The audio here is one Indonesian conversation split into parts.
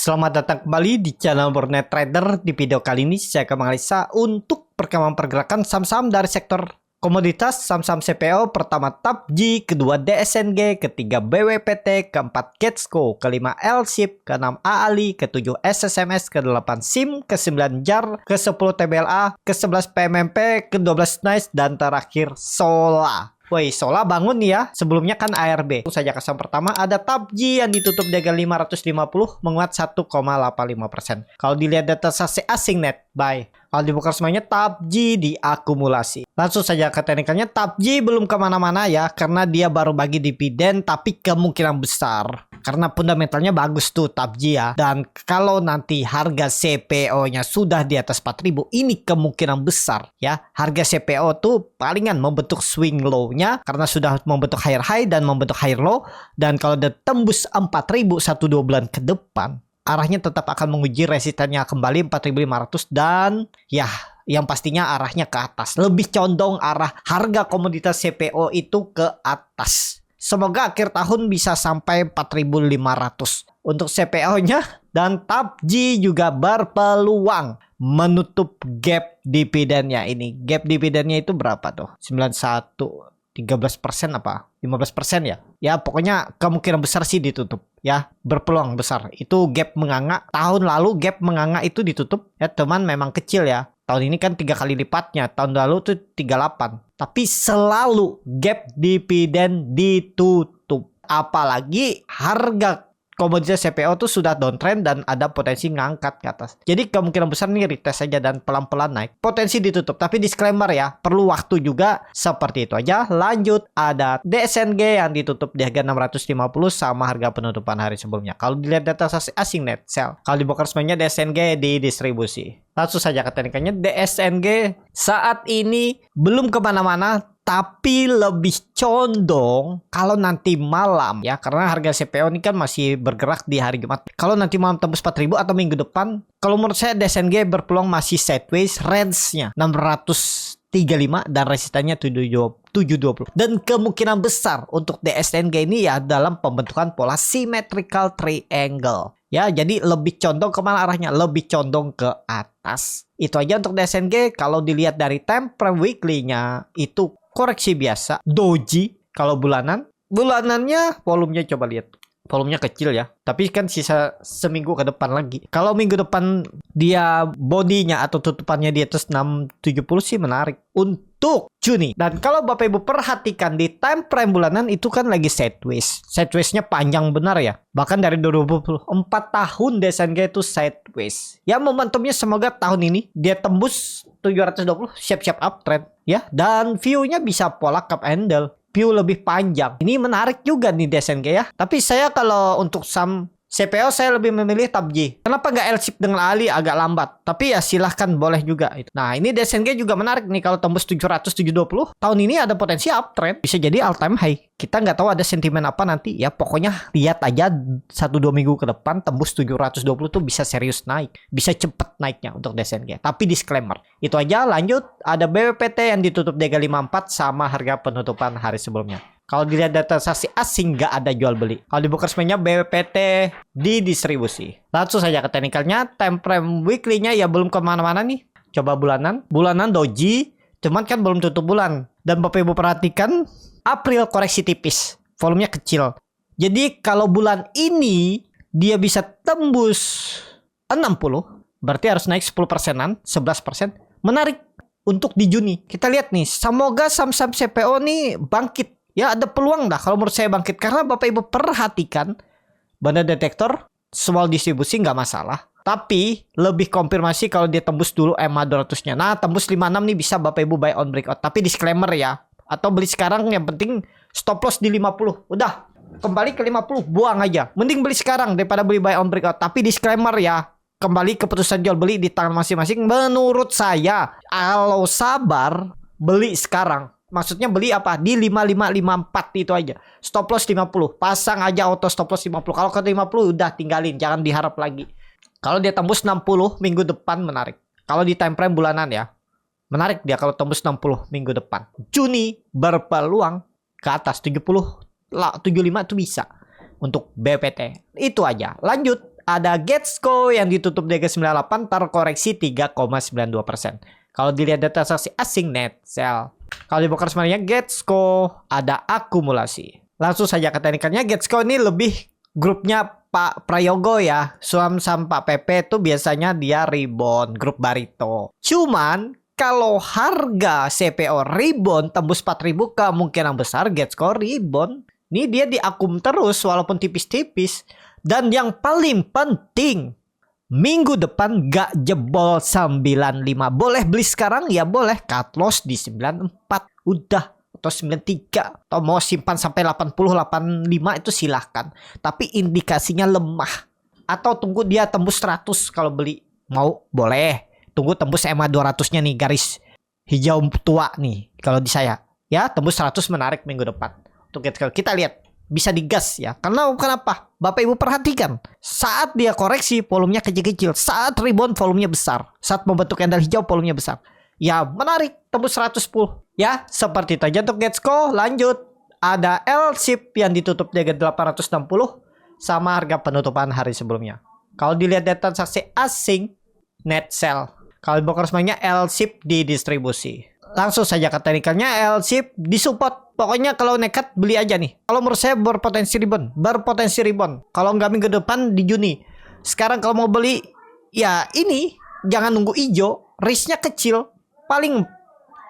Selamat datang kembali di channel Bornet Trader. Di video kali ini saya akan menganalisa untuk perkembangan pergerakan saham-saham dari sektor komoditas, saham-saham CPO. Pertama TAPJ, kedua DSNG, ketiga BWPT, keempat Getco, kelima L-Ship, keenam AALI, ketujuh SSMS, kedelapan SIM, ke-9 JAR, ke-10 TBLA, ke-11 PMMP, ke-12 NICE, dan terakhir Sola. Woi, Sola bangun nih ya. Sebelumnya kan ARB. Langsung saja ke saham pertama ada TAPJ yang ditutup di harga 550 menguat 1,85%. Kalau dilihat data saksi asing net buy. Kalau dibuka semuanya TAPJ diakumulasi. Langsung saja ke teknikalnya. TAPJ belum kemana-mana ya, karena dia baru bagi dividen, tapi kemungkinan besar karena fundamentalnya bagus tuh TAPJ ya. Dan kalau nanti harga CPO-nya sudah di atas 4.000, ini kemungkinan besar ya. Harga CPO tuh palingan membentuk swing low-nya karena sudah membentuk higher high dan membentuk higher low. Dan kalau udah tembus 4.000 1-2 bulan ke depan, arahnya tetap akan menguji resistennya kembali 4.500 dan ya yang pastinya arahnya ke atas. Lebih condong arah harga komoditas CPO itu ke atas. Semoga akhir tahun bisa sampai 4.500 untuk CPO-nya. Dan TAPJ juga berpeluang menutup gap dividennya ini. Gap dividennya itu berapa tuh? 91. 13% apa 15% ya. Ya pokoknya kemungkinan besar sih ditutup ya, berpeluang besar. Itu gap menganga. Tahun lalu gap menganga itu ditutup ya teman, memang kecil ya. Tahun ini kan 3 kali lipatnya. Tahun lalu tuh 38. Tapi selalu gap dividen ditutup. Apalagi harga komoditas CPO tuh sudah downtrend dan ada potensi ngangkat ke atas. Jadi kemungkinan besar nih retest saja dan pelan-pelan naik. Potensi ditutup, tapi disclaimer ya, perlu waktu juga. Seperti itu aja. Lanjut, ada DSNG yang ditutup di harga 650 sama harga penutupan hari sebelumnya. Kalau dilihat data asing net sell, kalau dibongkar semuanya DSNG di distribusi. Langsung saja ke teknikannya. DSNG saat ini belum kemana-mana, tapi lebih condong kalau nanti malam ya, karena harga CPO ini kan masih bergerak di hari Jumat. Kalau nanti malam tembus 4.000 atau minggu depan, kalau menurut saya DSNG berpeluang masih sideways, range-nya 635 dan resistannya 720. Dan kemungkinan besar untuk DSNG ini ya dalam pembentukan pola symmetrical triangle. Ya, jadi lebih condong kemana arahnya? Lebih condong ke atas. Itu aja untuk DSNG. Kalau dilihat dari time frame weekly-nya itu koreksi biasa. Doji kalau bulanannya volumenya coba lihat. Volumenya kecil ya. Tapi kan sisa seminggu ke depan lagi. Kalau minggu depan dia bodinya atau tutupannya di atas 670 sih menarik untuk Juni. Dan kalau Bapak Ibu perhatikan di time frame bulanan itu kan lagi sideways. Sideways-nya panjang benar ya. Bahkan dari 2024 tahun DSNG itu sideways. Ya momentumnya semoga tahun ini dia tembus 720, siap-siap uptrend ya. Dan view-nya bisa pola cup handle. View lebih panjang. Ini menarik juga nih DSNG ya. Tapi saya kalau untuk saham CPO saya lebih memilih TAPJ. Kenapa nggak L-Ship dengan AALI agak lambat? Tapi ya silahkan boleh juga. Nah ini DSNG juga menarik nih. Kalau tembus 700 720 tahun ini ada potensi uptrend. Bisa jadi all time high. Kita nggak tahu ada sentimen apa nanti. Ya pokoknya lihat aja 1-2 minggu ke depan tembus 720 tuh bisa serius naik. Bisa cepet naiknya untuk DSNG. Tapi disclaimer. Itu aja. Lanjut. Ada BWPT yang ditutup di harga 54 sama harga penutupan hari sebelumnya. Kalau dilihat data saksi asing nggak ada jual beli. Kalau dibuka semuanya BWPT di distribusi. Langsung saja ke teknikalnya. Time frame weekly-nya ya belum kemana-mana nih. Coba bulanan. Bulanan doji. Cuman kan belum tutup bulan. Dan Bapak Ibu perhatikan April koreksi tipis. Volumenya kecil. Jadi kalau bulan ini dia bisa tembus 60. Berarti harus naik 10%-an. 11%. Menarik untuk di Juni. Kita lihat nih. Semoga saham-saham CPO nih bangkit. Ya ada peluang dah kalau menurut saya bangkit. Karena Bapak Ibu perhatikan banda detektor small distribusi nggak masalah. Tapi lebih konfirmasi kalau dia tembus dulu EMA 200-nya. Nah tembus 56 nih bisa Bapak Ibu buy on breakout. Tapi disclaimer ya. Atau beli sekarang yang penting stop loss di 50. Udah kembali ke 50 buang aja. Mending beli sekarang daripada beli buy on breakout. Tapi disclaimer ya. Kembali keputusan jual beli di tangan masing-masing. Menurut saya kalau sabar beli sekarang. Maksudnya beli apa? Di 5554 itu aja. Stop loss 50. Pasang aja auto stop loss 50. Kalau ke 50 udah tinggalin. Jangan diharap lagi. Kalau dia tembus 60 minggu depan menarik. Kalau di time frame bulanan ya. Menarik dia kalau tembus 60 minggu depan. Juni berpeluang ke atas 70. 75 itu bisa. Untuk BPT. Itu aja. Lanjut. ada Getsko yang ditutup di harga 98 terkoreksi 3,92%. Kalau dilihat data transaksi asing net sell. Kalau di broker sebenarnya Getsko ada akumulasi. Langsung saja ke teknikalnya. Getsko ini lebih grupnya Pak Prayogo ya. Saham Pak PP itu biasanya dia rebound, grup Barito. Cuman kalau harga CPO rebound tembus 4.000 kemungkinan besar Getsko rebound. Ini dia diakum terus walaupun tipis-tipis. Dan yang paling penting, minggu depan gak jebol 95. Boleh beli sekarang? Ya boleh. Cut loss di 94. Udah. Atau 93. Atau mau simpan sampai 80, 85 itu silahkan. Tapi indikasinya lemah. Atau tunggu dia tembus 100 kalau beli. Mau? Boleh. Tunggu tembus EMA 200-nya nih. Garis hijau tua nih. Kalau di saya. Ya tembus 100 menarik minggu depan. Untuk kita lihat bisa digas ya. Karena kenapa? Bapak Ibu perhatikan. Saat dia koreksi volumenya kecil-kecil. Saat rebound volumenya besar. Saat membentuk candle hijau volumenya besar. Ya menarik. Tembus 110. Ya seperti itu aja untuk Getsko. Lanjut. Ada L-SHIP yang ditutup di harga 860. Sama harga penutupan hari sebelumnya. Kalau dilihat data transaksi asing. Net sell. Kalau broker semuanya L-SHIP didistribusi. Langsung saja ke teknikalnya. L-SHIP disupport. Pokoknya kalau nekat beli aja nih. Kalau menurut saya berpotensi rebound. Kalau nggak minggu depan di Juni. Sekarang kalau mau beli ya ini jangan nunggu hijau. Risknya kecil. Paling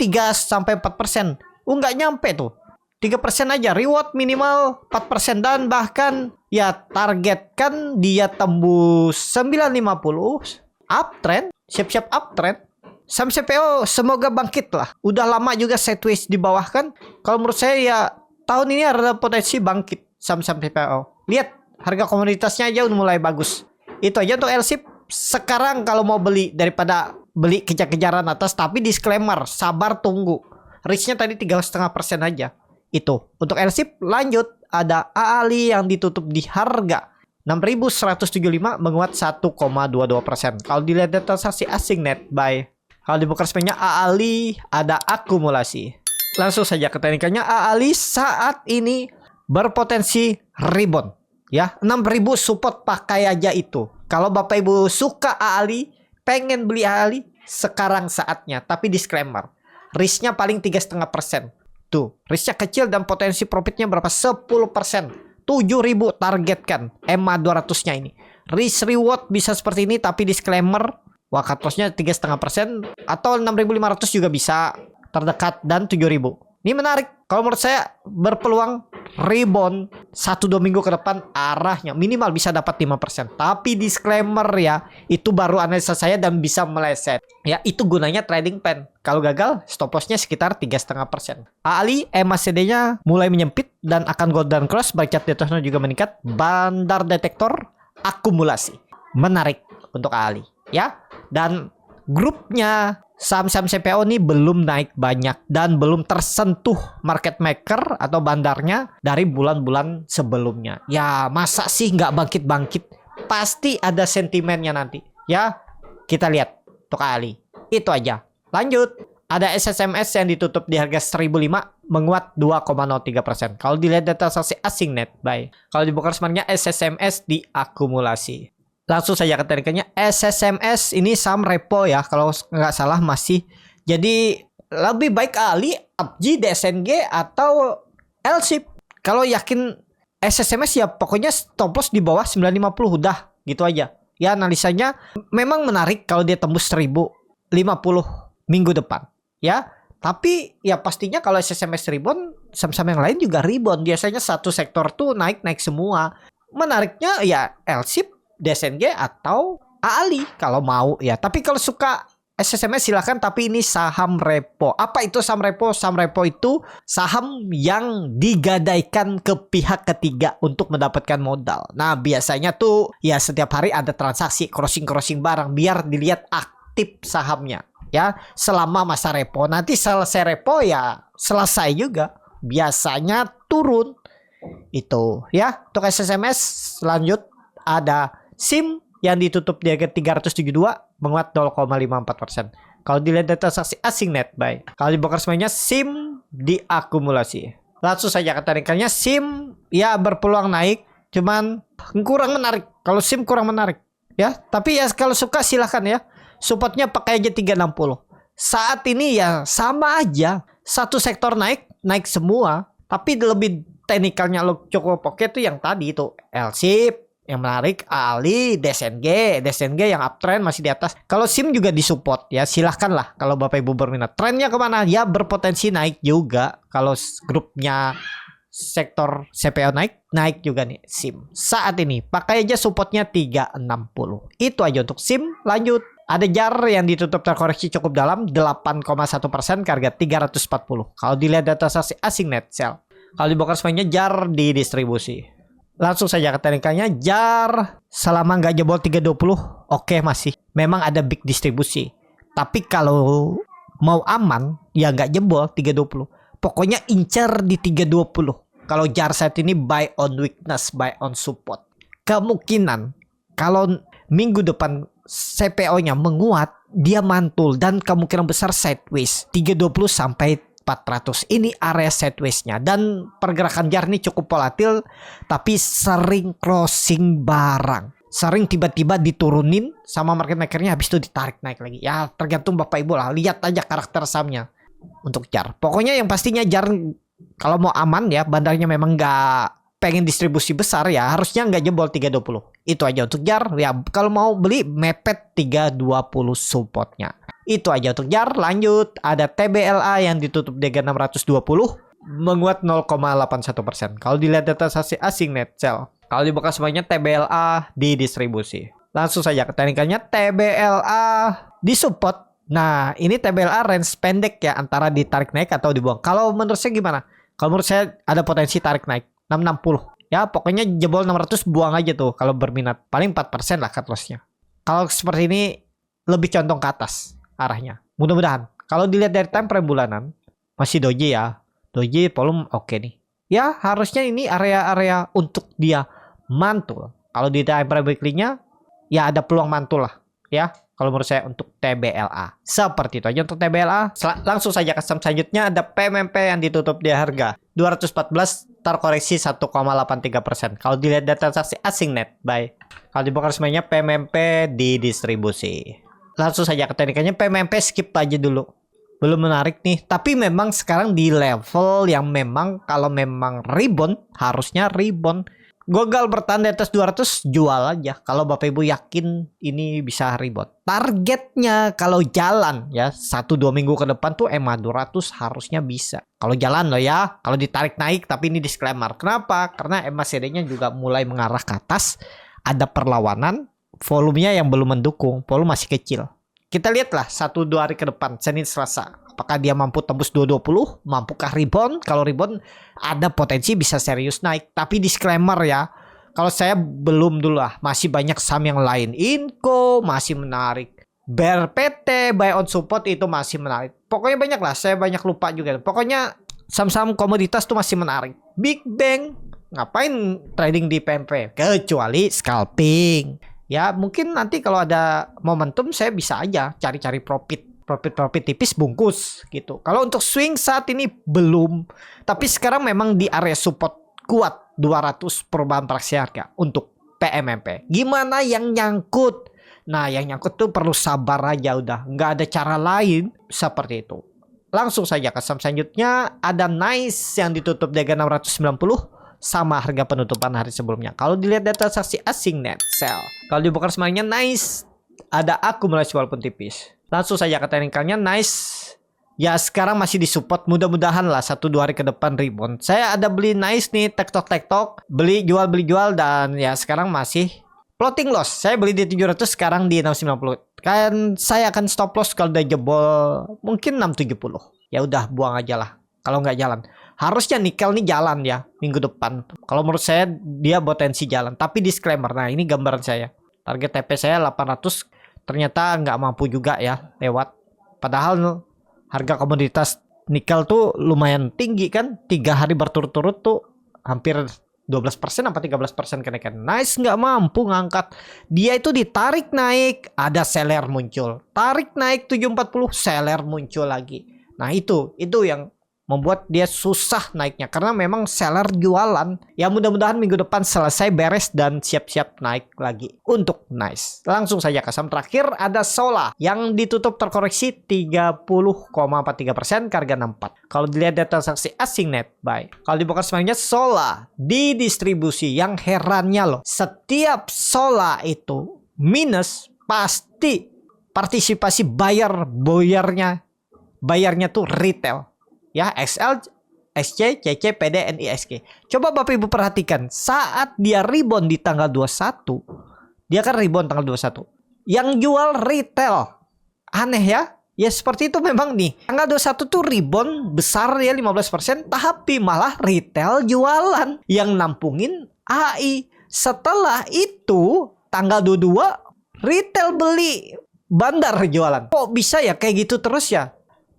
3-4%. Nggak nyampe tuh. 3% aja. Reward minimal 4%. Dan bahkan ya targetkan dia tembus 950. Uptrend. Siap-siap uptrend. Saham CPO semoga bangkit lah. Udah lama juga sideways di bawah kan. Kalau menurut saya ya tahun ini ada potensi bangkit saham-saham CPO. Lihat harga komoditasnya aja udah mulai bagus. Itu aja untuk L-SHIP. Sekarang kalau mau beli daripada beli kejar-kejaran atas. Tapi disclaimer sabar tunggu. Risknya tadi 3,5% aja. Itu untuk L-SHIP. Lanjut ada AALI yang ditutup di harga 6.175 menguat 1,22%. Kalau dilihat data transaksi asing net buy. Kalau di broker sebenarnya AALI ada akumulasi. Langsung saja ke teknikalnya. AALI saat ini berpotensi rebound. Ya, 6.000 support pakai aja itu. Kalau Bapak Ibu suka AALI, pengen beli AALI, sekarang saatnya. Tapi disclaimer, risknya paling 3,5%. Tuh, risknya kecil dan potensi profitnya berapa? 10%. 7.000 targetkan EMA 200-nya ini. Risk reward bisa seperti ini tapi disclaimer. Wah, cut loss-nya 3,5% atau 6.500 juga bisa terdekat dan 7.000. Ini menarik. Kalau menurut saya berpeluang rebound 1-2 minggu ke depan arahnya minimal bisa dapat 5%. Tapi disclaimer ya, itu baru analisa saya dan bisa meleset. Ya, itu gunanya trading pen. Kalau gagal, stop loss-nya sekitar 3,5%. AALI MACD-nya mulai menyempit dan akan golden cross, baik chart di atasnya juga meningkat. Bandar detektor akumulasi. Menarik untuk AALI. Ya, dan grupnya saham-saham CPO ini belum naik banyak dan belum tersentuh market maker atau bandarnya dari bulan-bulan sebelumnya. Ya masa sih nggak bangkit-bangkit? Pasti ada sentimennya nanti. Ya kita lihat untuk AALI. Itu aja. Lanjut. Ada SSMS yang ditutup di harga 1.005 menguat 2,03%. Kalau dilihat data transaksi asing net buy. Kalau di broker sebenarnya SSMS diakumulasi. Langsung saja ke teknikalnya. SSMS ini saham repo ya. Kalau nggak salah masih. Jadi lebih baik AALI, APJ, DSNG atau L-SHIP. Kalau yakin SSMS ya pokoknya stop loss di bawah 950. Udah gitu aja. Ya analisanya memang menarik kalau dia tembus 1.050 minggu depan. Ya. Tapi ya pastinya kalau SSMS rebound, saham-saham yang lain juga rebound. Biasanya satu sektor tuh naik-naik semua. Menariknya ya L-SHIP, DSNG atau AALI kalau mau ya. Tapi kalau suka SSMS silahkan, tapi ini saham repo. Apa itu saham repo? Saham repo itu saham yang digadaikan ke pihak ketiga untuk mendapatkan modal. Nah biasanya tuh ya setiap hari ada transaksi crossing barang biar dilihat aktif sahamnya. Ya selama masa repo. Nanti selesai repo ya selesai juga. Biasanya turun. Itu ya untuk SSMS. Lanjut ada SIM yang ditutup di harga 372 menguat 0,54%. Kalau dilihat data transaksi asing net buy. Kalau di broker semuanya SIM diakumulasi. Langsung saja ke teknikalnya. SIM ya berpeluang naik, cuman kurang menarik. Kalau SIM kurang menarik ya. Tapi ya kalau suka silahkan ya. Supportnya pakai aja 360. Saat ini ya sama aja. Satu sektor naik semua. Tapi lebih teknikalnya lo cukup oke tuh yang tadi itu L-Ship yang menarik, Ali, DSNG yang uptrend masih di atas. Kalau SIM juga disupport ya, silahkan lah kalau Bapak Ibu berminat. Trennya kemana? Ya berpotensi naik juga. Kalau grupnya sektor CPO naik juga nih SIM. Saat ini pakai aja supportnya 360. Itu aja untuk SIM. Lanjut. Ada JAR yang ditutup terkoreksi cukup dalam 8,1% ke harga 340. Kalau dilihat data saksi asing net sell. Kalau dibongkar semuanya JAR di distribusi. Langsung saja ke teknikalnya. JAR selama nggak jebol 320 oke masih. Memang ada big distribusi. Tapi kalau mau aman ya nggak jebol 320. Pokoknya incer di 320. Kalau JAR saat ini buy on weakness, buy on support. Kemungkinan kalau minggu depan CPO-nya menguat, dia mantul dan kemungkinan besar sideways 320 sampai 400. Ini area sideways-nya dan pergerakan JAR ini cukup volatil tapi sering crossing barang. Sering tiba-tiba diturunin sama market maker-nya habis itu ditarik naik lagi. Ya tergantung Bapak Ibu lah. Lihat aja karakter sahamnya untuk JAR. Pokoknya yang pastinya JAR kalau mau aman ya, bandarnya memang nggak pengen distribusi besar ya, harusnya nggak jebol 320. Itu aja untuk JAR. Ya kalau mau beli mepet 320 supportnya. Itu aja untuk JAR. Lanjut, ada TBLA yang ditutup di 620 menguat 0,81%. Kalau dilihat data saksi asing net sell. Kalau dibuka semuanya TBLA di distribusi. Langsung saja ke teknikalnya. TBLA di support. Nah, ini TBLA range pendek ya, antara ditarik naik atau dibuang. Kalau menurut saya gimana? Kalau menurut saya ada potensi tarik naik 660. Ya, pokoknya jebol 600 buang aja tuh kalau berminat. Paling 4% lah cut loss-nya. Kalau seperti ini lebih condong ke atas arahnya. Mudah-mudahan. Kalau dilihat dari time frame bulanan, masih doji ya. Doji volume oke nih. Ya, harusnya ini area-area untuk dia mantul. Kalau di time frame weekly-nya, ya ada peluang mantul lah. Ya, kalau menurut saya untuk TBLA. Seperti itu aja untuk TBLA. Langsung saja ke saham selanjutnya. Ada PMMP yang ditutup di harga 214 terkoreksi 1,83%. Kalau dilihat data transaksi asing net buy. Kalau dibongkar semuanya PMMP di distribusi. Langsung saja ke teknikalnya. PMMP skip aja dulu. Belum menarik nih. Tapi memang sekarang di level yang memang kalau memang rebound, harusnya rebound. Gagal bertahan di atas 200, jual aja. Kalau Bapak Ibu yakin ini bisa rebound. Targetnya kalau jalan ya 1-2 minggu ke depan tuh EMA 200 harusnya bisa. Kalau jalan loh ya. Kalau ditarik naik, tapi ini disclaimer. Kenapa? Karena EMA CD-nya juga mulai mengarah ke atas. Ada perlawanan. Volumenya yang belum mendukung. Volume masih kecil. Kita lihatlah 1-2 hari ke depan. Senin Selasa. Apakah dia mampu tembus 220? Mampukah rebound? Kalau rebound ada potensi bisa serius naik. Tapi disclaimer ya. Kalau saya belum dulu lah. Masih banyak saham yang lain. Inco masih menarik. Bear PT, buy on support itu masih menarik. Pokoknya banyak lah. Saya banyak lupa juga. Pokoknya saham-saham komoditas tuh masih menarik. Big Bang. Ngapain trading di PMP? Kecuali scalping. Ya mungkin nanti kalau ada momentum saya bisa aja cari-cari profit tipis bungkus gitu. Kalau untuk swing saat ini belum. Tapi sekarang memang di area support kuat 200 perubahan praksi harga untuk PMMP. Gimana yang nyangkut? Nah yang nyangkut tuh perlu sabar aja udah. Nggak ada cara lain seperti itu. Langsung saja ke saham selanjutnya. Ada Nice yang ditutup di 690. Sama harga penutupan hari sebelumnya. Kalau dilihat data saksi asing net sell. Kalau dibuka semuanya Nice ada akumulasi walaupun tipis. Langsung saja ke teknikalnya Nice. Ya sekarang masih disupport. Mudah-mudahan lah 1-2 hari ke depan rebound. Saya ada beli Nice nih. Tektok. Beli jual. Dan ya sekarang masih floating loss. Saya beli di 700 sekarang di 690. Kan saya akan stop loss kalau udah jebol. Mungkin 670. Ya udah buang aja lah. Kalau nggak jalan. Harusnya nikel nih jalan ya minggu depan. Kalau menurut saya dia potensi jalan. Tapi disclaimer. Nah ini gambaran saya. Target TP saya 800. Ternyata nggak mampu juga ya lewat. Padahal harga komoditas nikel tuh lumayan tinggi kan. 3 hari berturut-turut tuh hampir 12% apa 13% kenaikan. Nice nggak mampu ngangkat. Dia itu ditarik naik. Ada seller muncul. Tarik naik 740. Seller muncul lagi. Nah itu yang membuat dia susah naiknya karena memang seller jualan. Ya mudah-mudahan minggu depan selesai beres dan siap-siap naik lagi untuk nice. Langsung saja ke saham terakhir ada Sola yang ditutup terkoreksi 30,43% ke harga 64. Kalau dilihat dari transaksi asing net buy. Kalau dibongkar semuanya Sola di distribusi yang herannya loh. Setiap Sola itu minus pasti partisipasi bayarnya tuh retail. Ya, XL, SC, CC, PD, NISG. Coba Bapak Ibu perhatikan, saat dia rebound di tanggal 21, dia kan rebound tanggal 21. Yang jual retail. Aneh ya? Ya seperti itu memang nih. Tanggal 21 tuh rebound besar ya 15%, tapi malah retail jualan yang nampungin AI. Setelah itu tanggal 22 retail beli, bandar jualan. Kok bisa ya kayak gitu terus ya?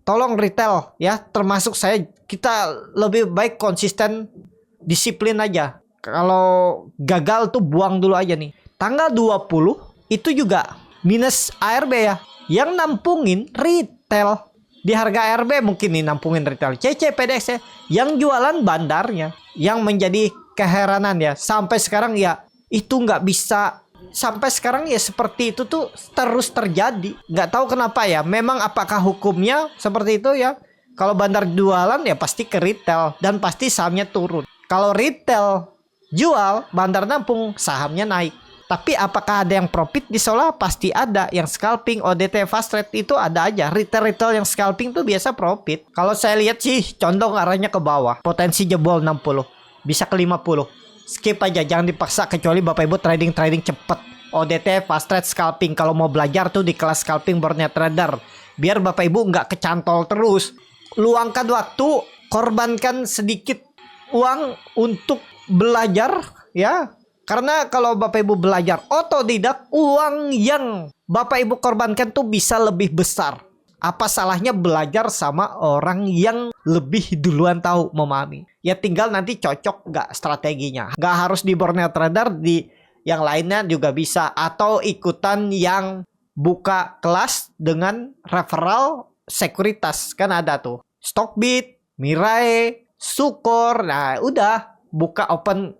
Tolong retail ya, termasuk saya, kita lebih baik konsisten, disiplin aja. Kalau gagal tuh buang dulu aja nih. Tanggal 20 itu juga minus ARB ya. Yang nampungin retail. Di harga ARB mungkin nih nampungin retail. CC, PDX ya. Yang jualan bandarnya. Yang menjadi keheranan ya. Sampai sekarang ya itu nggak bisa. Sampai sekarang ya seperti itu tuh terus terjadi. Nggak tahu kenapa ya. Memang apakah hukumnya seperti itu ya. Kalau bandar jualan ya pasti ke retail. Dan pasti sahamnya turun. Kalau retail jual, bandar nampung, sahamnya naik. Tapi apakah ada yang profit di Sola? Pasti ada. Yang scalping, ODT, fast trade itu ada aja. Retail-retail yang scalping tuh biasa profit. Kalau saya lihat sih condong arahnya ke bawah. Potensi jebol 60. Bisa ke 50. Skip aja, jangan dipaksa kecuali Bapak Ibu trading cepet. ODT, fast trade, scalping. Kalau mau belajar tuh di kelas scalping Borneo Trader. Biar Bapak Ibu nggak kecantol terus. Luangkan waktu, korbankan sedikit uang untuk belajar ya. Karena kalau Bapak Ibu belajar otodidak, uang yang Bapak Ibu korbankan tuh bisa lebih besar. Apa salahnya belajar sama orang yang lebih duluan tahu, memahami. Ya tinggal nanti cocok nggak strateginya. Nggak harus di Borneo Trader, di yang lainnya juga bisa. Atau ikutan yang buka kelas dengan referral sekuritas. Kan ada tuh Stockbit, Mirai, Sukor. Nah udah buka open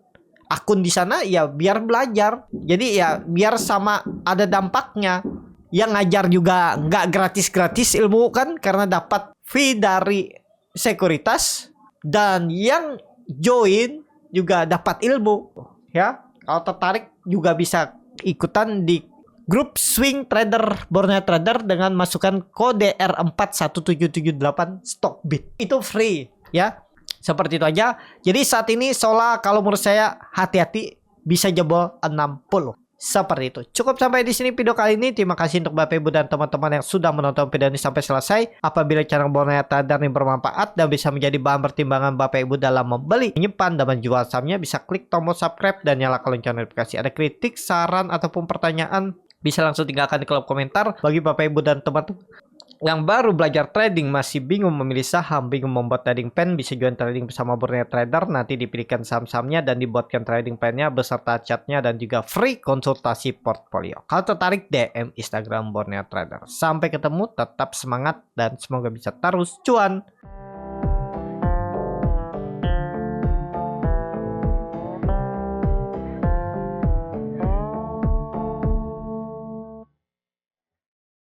akun di sana ya biar belajar. Jadi ya biar sama ada dampaknya. Yang ngajar juga nggak gratis-gratis ilmu kan, karena dapat fee dari sekuritas. Dan yang join juga dapat ilmu ya. Kalau tertarik juga bisa ikutan di grup Swing Trader Borneo Trader dengan masukkan kode R41778 Stockbit. Itu free ya. Seperti itu aja. Jadi saat ini Sola kalau menurut saya hati-hati, bisa jebol 60. Seperti itu. Cukup sampai di sini video kali ini. Terima kasih untuk Bapak Ibu dan teman-teman yang sudah menonton video ini sampai selesai. Apabila channel Borneo Trader ini bermanfaat dan bisa menjadi bahan pertimbangan Bapak Ibu dalam membeli, menyimpan, dan menjual sahamnya, bisa klik tombol subscribe dan nyalakan lonceng notifikasi. Ada kritik, saran, ataupun pertanyaan, bisa langsung tinggalkan di kolom komentar. Bagi Bapak Ibu dan teman-teman yang baru belajar trading, masih bingung memilih saham, bingung membuat trading plan, bisa join trading bersama Borneo Trader. Nanti dipilihkan saham-sahamnya dan dibuatkan trading plan-nya beserta chatnya dan juga free konsultasi portfolio. Kalau tertarik, DM Instagram Borneo Trader. Sampai ketemu, tetap semangat dan semoga bisa terus cuan.